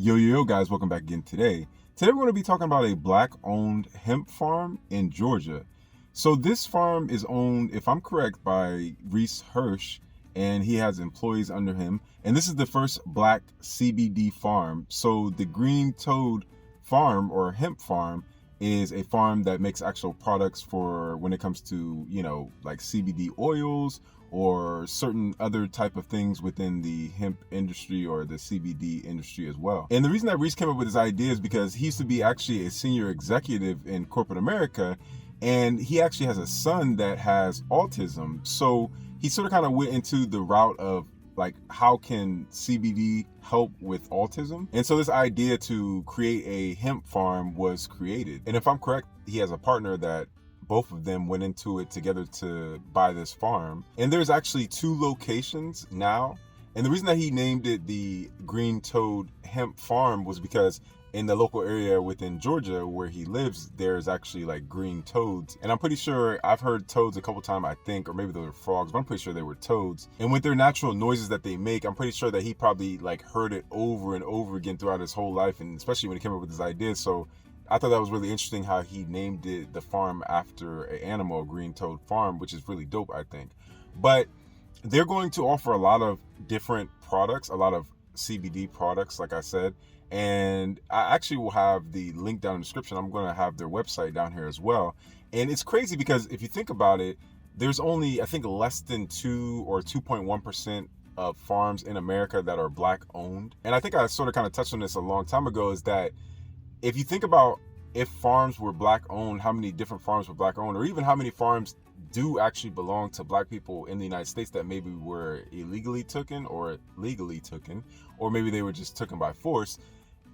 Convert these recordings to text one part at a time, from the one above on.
Yo, guys, welcome back again today. Today, we're going to be talking about a black-owned hemp farm in Georgia. So this farm is owned, if I'm correct, by Reese Hirsch, and he has employees under him. And this is the first black CBD farm. So the Green Toad farm or hemp farm is a farm that makes actual products for when it comes to, like CBD oils or certain other type of things within the hemp industry or the CBD industry as well. And the reason that Reese came up with this idea is because he used to be actually a senior executive in corporate America, and he actually has a son that has autism. So he sort of kind of went into the route of like, how can CBD help with autism? And so this idea to create a hemp farm was created. And if I'm correct, he has a partner that both of them went into it together to buy this farm. And there's actually 2 locations now. And the reason that he named it the Green Toad Hemp Farm was because in the local area within Georgia where he lives, there's actually like green toads. And I'm pretty sure I've heard toads a couple times, I think, or maybe they were frogs, but I'm pretty sure they were toads. And with their natural noises that they make, I'm pretty sure that he probably like heard it over and over again throughout his whole life, and especially when he came up with this idea. So I thought that was really interesting how he named it the farm after an animal, a green toad farm, which is really dope, I think. But they're going to offer a lot of different products, a lot of CBD products, like I said. And I actually will have the link down in the description. I'm going to have their website down here as well. And it's crazy because if you think about it, there's only, I think, less than 2 or 2.1% of farms in America that are black owned. And I think I sort of kind of touched on this a long time ago, is that if you think about if farms were black owned, how many different farms were black owned, or even how many farms do actually belong to black people in the United States that maybe were illegally taken or legally taken, or maybe they were just taken by force,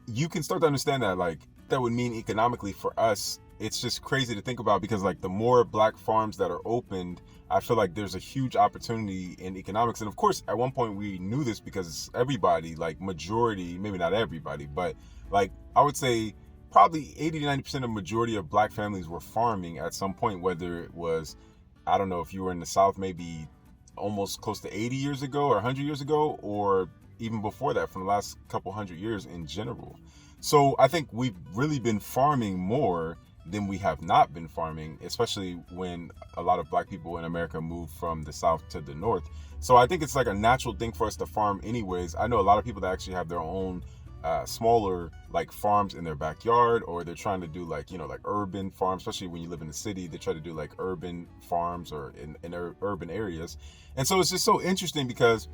you can start to understand that like that would mean economically for us. It's just crazy to think about, because like the more black farms that are opened, I feel like there's a huge opportunity in economics. And of course, at one point we knew this because everybody, like majority, maybe not everybody, but like I would say probably 80 to 90% of majority of black families were farming at some point, whether it was, I don't know, if you were in the South, maybe almost close to 80 years ago or 100 years ago, or even before that, from the last couple hundred years in general. So I think we've really been farming more than we have not been farming, especially when a lot of black people in America moved from the South to the North. So I think it's like a natural thing for us to farm anyways. I know a lot of people that actually have their own smaller like farms in their backyard, or they're trying to do like, like urban farms, especially when you live in the city. They try to do like urban farms or in urban areas. And so it's just so interesting because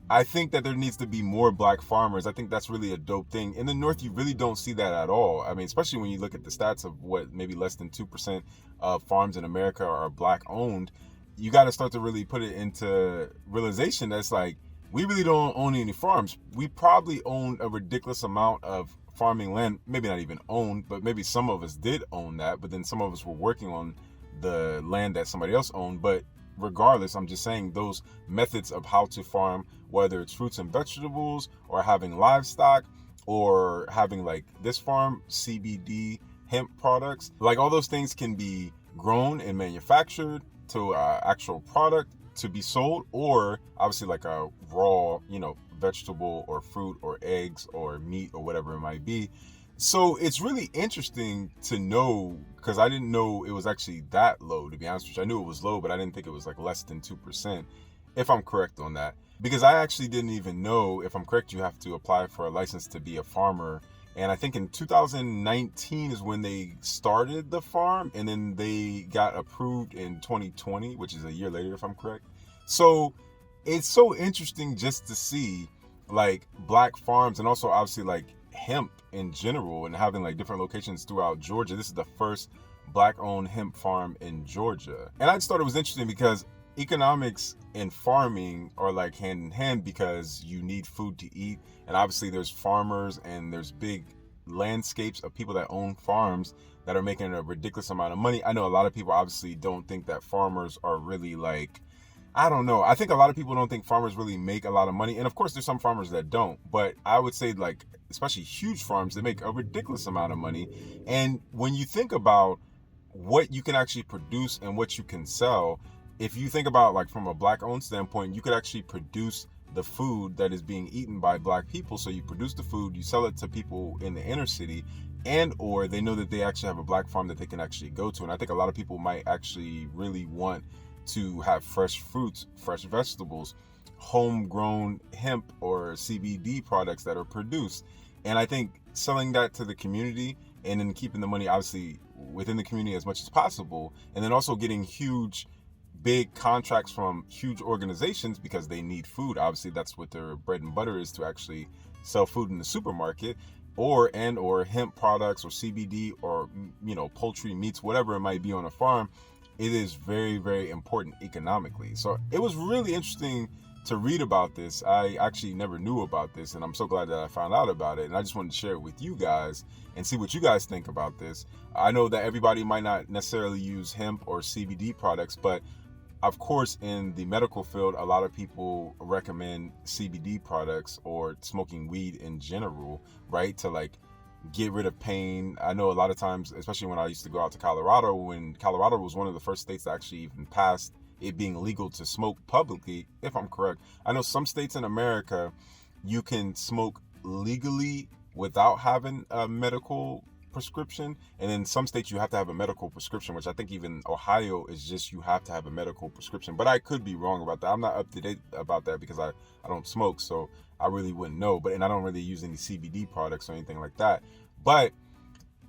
I think that there needs to be more black farmers. I think that's really a dope thing. In the North, you really don't see that at all. I mean, especially when you look at the stats of what maybe less than 2% of farms in America are black owned. You got to start to really put it into realization that's like, we really don't own any farms. We probably own a ridiculous amount of farming land, maybe not even owned, but maybe some of us did own that, but then some of us were working on the land that somebody else owned. But regardless, I'm just saying those methods of how to farm, whether it's fruits and vegetables or having livestock or having like this farm, CBD, hemp products, like all those things can be grown and manufactured to actual product to be sold, or obviously like a raw, vegetable or fruit or eggs or meat or whatever it might be. So it's really interesting to know, because I didn't know it was actually that low, to be honest with you. I knew it was low, but I didn't think it was like less than 2%, if I'm correct on that. Because I actually didn't even know, if I'm correct, you have to apply for a license to be a farmer. And I think in 2019 is when they started the farm, and then they got approved in 2020, which is a year later, if I'm correct. So it's so interesting just to see like black farms, and also obviously like hemp in general, and having like different locations throughout Georgia. This is the first black owned hemp farm in Georgia. And I just thought it was interesting because economics and farming are like hand in hand, because you need food to eat. And obviously there's farmers and there's big landscapes of people that own farms that are making a ridiculous amount of money. I know a lot of people obviously don't think that farmers are really like, I don't know. I think a lot of people don't think farmers really make a lot of money. And of course, there's some farmers that don't. But I would say like, especially huge farms, they make a ridiculous amount of money. And when you think about what you can actually produce and what you can sell, if you think about like from a black owned standpoint, you could actually produce the food that is being eaten by Black people. So you produce the food, you sell it to people in the inner city, and or they know that they actually have a Black farm that they can actually go to. And I think a lot of people might actually really want to have fresh fruits, fresh vegetables, homegrown hemp or CBD products that are produced. And I think selling that to the community and then keeping the money obviously within the community as much as possible, and then also getting big contracts from huge organizations because they need food. Obviously, that's what their bread and butter is, to actually sell food in the supermarket, or hemp products or CBD or poultry meats, whatever it might be on a farm. It is very, very important economically. So it was really interesting to read about this. I actually never knew about this, and I'm so glad that I found out about it. And I just wanted to share it with you guys and see what you guys think about this. I know that everybody might not necessarily use hemp or CBD products, but of course, in the medical field, a lot of people recommend CBD products or smoking weed in general, right? To like get rid of pain. I know a lot of times, especially when I used to go out to Colorado, when Colorado was one of the first states that actually even passed it being legal to smoke publicly, if I'm correct. I know some states in America, you can smoke legally without having a medical prescription, and in some states you have to have a medical prescription, which I think even Ohio is just you have to have a medical prescription. But I could be wrong about that. I'm not up to date about that because I don't smoke, so I really wouldn't know. And I don't really use any CBD products or anything like that. But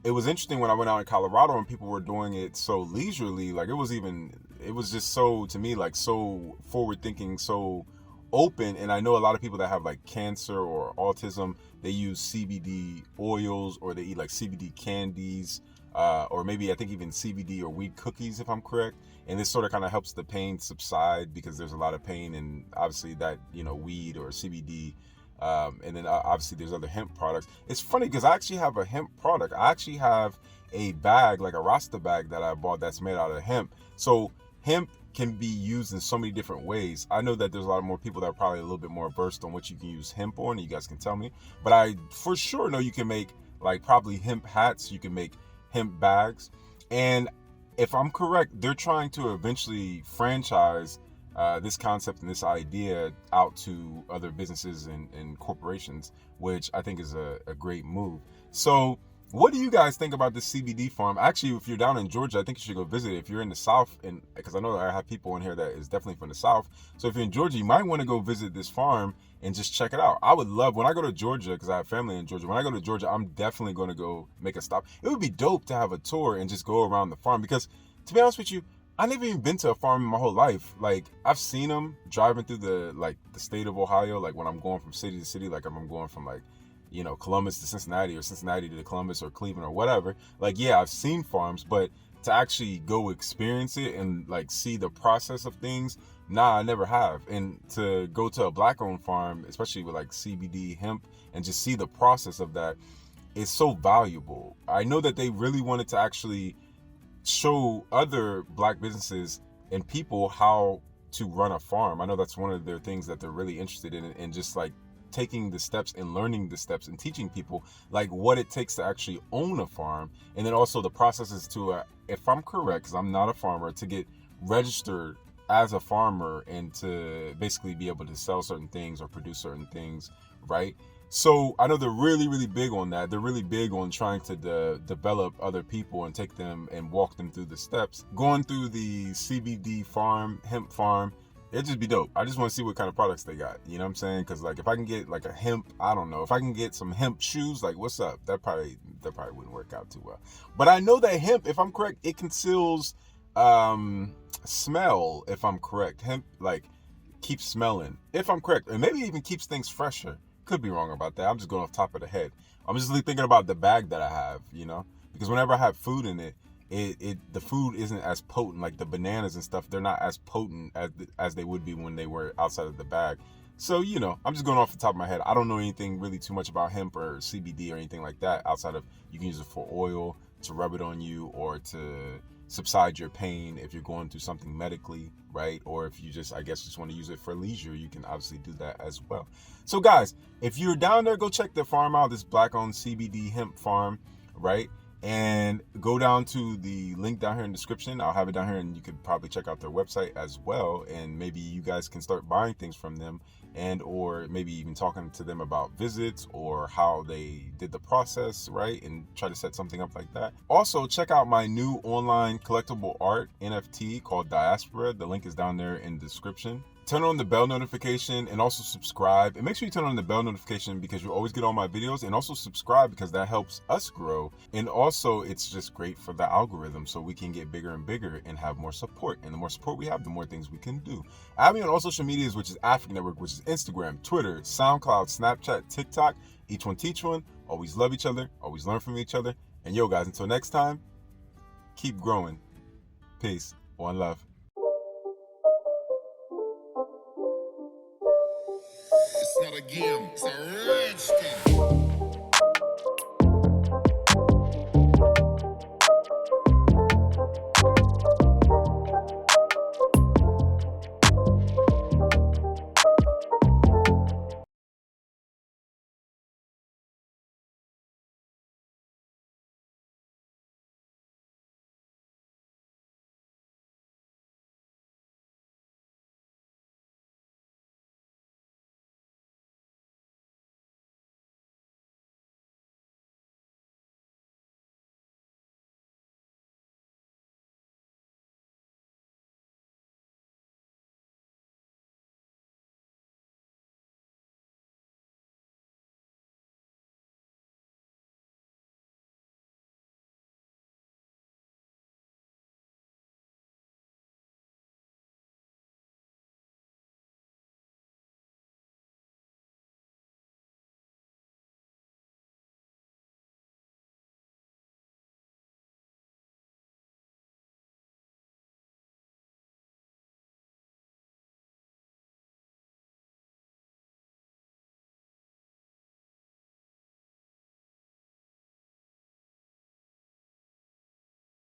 it was interesting when I went out in Colorado and people were doing it so leisurely. Like it was just so, to me, like so forward thinking, so open. And I know a lot of people that have like cancer or autism, they use CBD oils, or they eat like CBD candies, or maybe I think even CBD or weed cookies, if I'm correct. And this sort of kind of helps the pain subside because there's a lot of pain, and obviously that, weed or CBD. And then obviously there's other hemp products. It's funny because I actually have a hemp product. I actually have a bag, like a Rasta bag that I bought that's made out of hemp. So hemp can be used in so many different ways. I know that there's a lot more people that are probably a little bit more versed on what you can use hemp on, and you guys can tell me. But I for sure know you can make like probably hemp hats, you can make hemp bags. And if I'm correct, they're trying to eventually franchise this concept and this idea out to other businesses and corporations, which I think is a great move. So what do you guys think about this CBD farm? Actually, if you're down in Georgia, I think you should go visit it. If you're in the South, and because I know that I have people in here that is definitely from the South. So if you're in Georgia, you might want to go visit this farm and just check it out. I would love, when I go to Georgia, because I have family in Georgia, when I go to Georgia, I'm definitely going to go make a stop. It would be dope to have a tour and just go around the farm, because to be honest with you, I never even been to a farm in my whole life. Like I've seen them driving through the state of Ohio, like when I'm going from city to city, like if I'm going from Columbus to Cincinnati, or Cincinnati to Columbus, or Cleveland, or whatever. Like, yeah, I've seen farms, but to actually go experience it and like see the process of things, nah, I never have. And to go to a Black-owned farm, especially with like CBD hemp, and just see the process of that is so valuable. I know that they really wanted to actually show other Black businesses and people how to run a farm. I know that's one of their things that they're really interested in, and just like taking the steps and learning the steps and teaching people like what it takes to actually own a farm. And then also the processes to, if I'm correct, because I'm not a farmer, to get registered as a farmer and to basically be able to sell certain things or produce certain things, right? So I know they're really, really big on that. They're really big on trying to develop other people and take them and walk them through the steps. Going through the CBD farm, hemp farm, it'd just be dope. I just want to see what kind of products they got. You know what I'm saying? Because like if I can get like a hemp, I don't know, if I can get some hemp shoes, like what's up? That probably wouldn't work out too well. But I know that hemp, if I'm correct, it conceals smell. If I'm correct, hemp like keeps smelling. If I'm correct, and maybe even keeps things fresher. Could be wrong about that. I'm just going off top of the head. I'm just thinking about the bag that I have, because whenever I have food in it, the food isn't as potent. Like the bananas and stuff, they're not as potent as they would be when they were outside of the bag. So, I'm just going off the top of my head. I don't know anything really too much about hemp or CBD or anything like that, outside of you can use it for oil, to rub it on you, or to subside your pain if you're going through something medically, right? Or if you just want to use it for leisure, you can obviously do that as well. So guys, if you're down there, go check the farm out, this Black-owned CBD hemp farm, right? And go down to the link down here in the description. I'll have it down here, and you could probably check out their website as well, and maybe you guys can start buying things from them, and or maybe even talking to them about visits or how they did the process, right, and try to set something up like that. Also, check out my new online collectible art NFT called Diaspora. The link is down there in the description. Turn on the bell notification and also subscribe, and make sure you turn on the bell notification because you always get all my videos, and also subscribe because that helps us grow, and also it's just great for the algorithm so we can get bigger and bigger and have more support, and the more support we have, the more things we can do. Add me on all social medias, which is African Network, which is Instagram, Twitter, SoundCloud, Snapchat, TikTok. Each one teach one. Always love each other, always learn from each other, and yo guys, until next time, keep growing. Peace. One love. It's not a game, it's a rich thing.